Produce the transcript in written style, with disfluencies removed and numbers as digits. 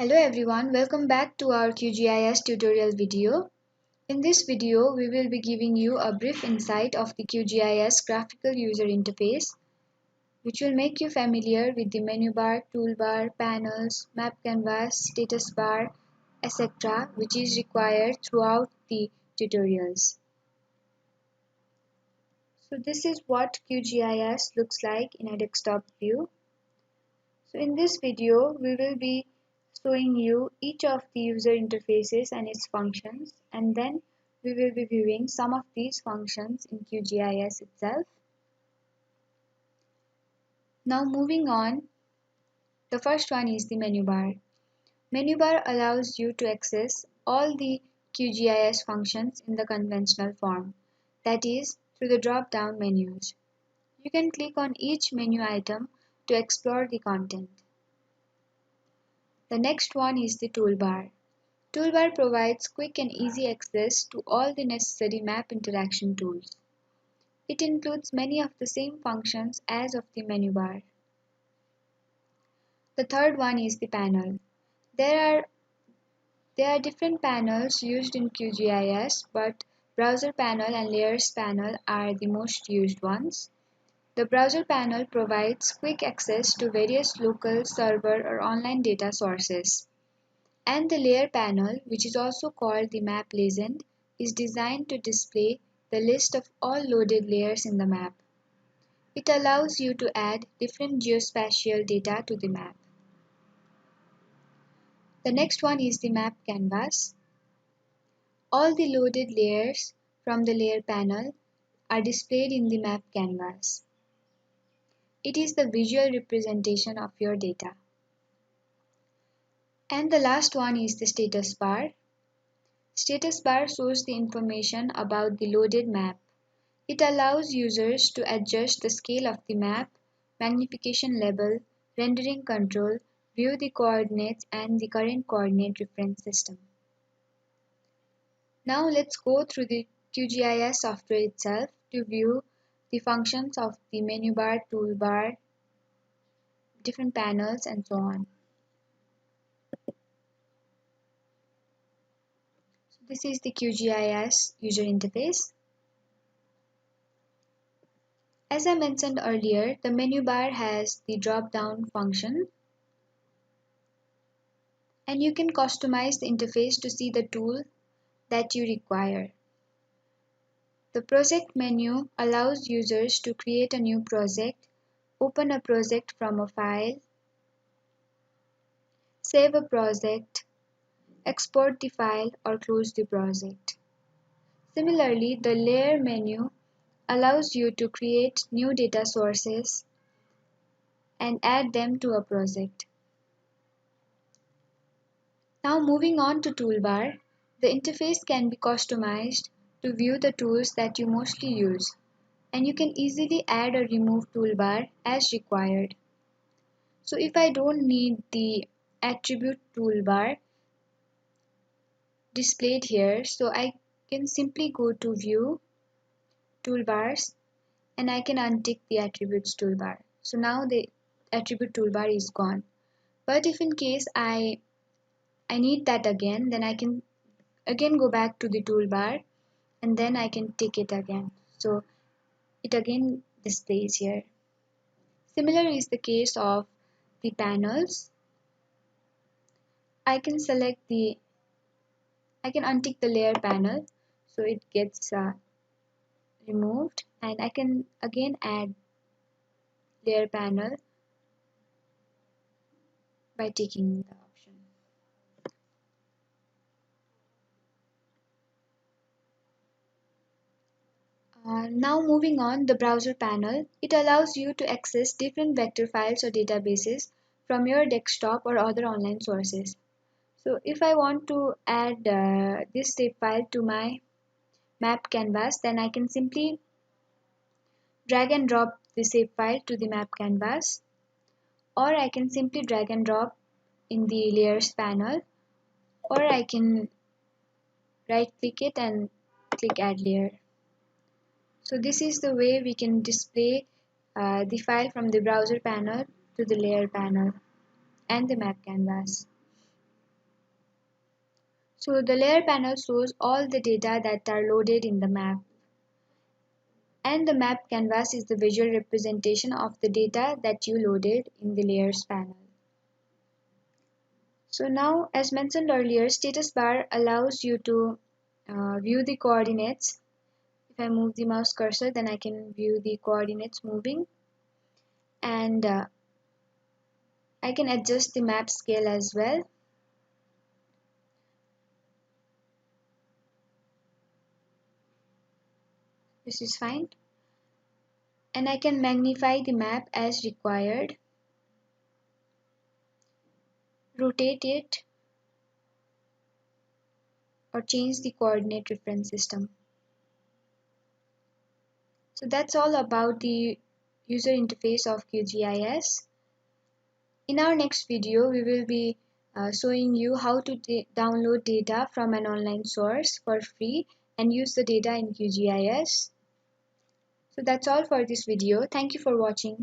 Hello everyone, welcome back to our QGIS tutorial video. In this video, we will be giving you a brief insight of the QGIS graphical user interface, which will make you familiar with the menu bar, toolbar, panels, map canvas, status bar, etc., which is required throughout the tutorials. So this is what QGIS looks like in a desktop view. So in this video, we will be showing you each of the user interfaces and its functions, and then we will be viewing some of these functions in QGIS itself. Now moving on, the first one is the menu bar. Menu bar allows you to access all the QGIS functions in the conventional form, that is, through the drop-down menus. You can click on each menu item to explore the content. The next one is the toolbar. Toolbar provides quick and easy access to all the necessary map interaction tools. It includes many of the same functions as of the menu bar. The third one is the panel. There are different panels used in QGIS, but browser panel and layers panel are the most used ones. The browser panel provides quick access to various local, server, or online data sources. And the layer panel, which is also called the map legend, is designed to display the list of all loaded layers in the map. It allows you to add different geospatial data to the map. The next one is the map canvas. All the loaded layers from the layer panel are displayed in the map canvas. It is the visual representation of your data. And the last one is the status bar. Status bar shows the information about the loaded map. It allows users to adjust the scale of the map, magnification level, rendering control, view the coordinates and the current coordinate reference system. Now let's go through the QGIS software itself to view the functions of the menu bar, toolbar, different panels and so on. So this is the QGIS user interface. As I mentioned earlier, the menu bar has the drop-down function, and you can customize the interface to see the tool that you require. The project menu allows users to create a new project, open a project from a file, save a project, export the file or close the project. Similarly, the layer menu allows you to create new data sources and add them to a project. Now moving on to toolbar, the interface can be customized to view the tools that you mostly use, and you can easily add or remove toolbar as required. So if I don't need the attribute toolbar displayed here, so I can simply go to view toolbars and I can untick the attributes toolbar. So now the attribute toolbar is gone. But if in case I need that again, then I can again go back to the toolbar and then I can tick it again. So it again displays here. Similar is the case of the panels. I can untick the layer panel so it gets removed, and I can again add layer panel by ticking the option. Now moving on, the browser panel. It allows you to access different vector files or databases from your desktop or other online sources. So if I want to add this shape file to my map canvas, then I can simply drag and drop the shape file to the map canvas, or I can simply drag and drop in the layers panel, or I can right click it and click add layer. So this is the way we can display the file from the browser panel to the layer panel and the map canvas. So the layer panel shows all the data that are loaded in the map. And the map canvas is the visual representation of the data that you loaded in the layers panel. So now, as mentioned earlier, status bar allows you to view the coordinates. If I move the mouse cursor, then I can view the coordinates moving, and I can adjust the map scale as well. This is fine. And I can magnify the map as required, rotate it, or change the coordinate reference system. So that's all about the user interface of QGIS. In our next video, we will be showing you how to download data from an online source for free and use the data in QGIS. So that's all for this video. Thank you for watching.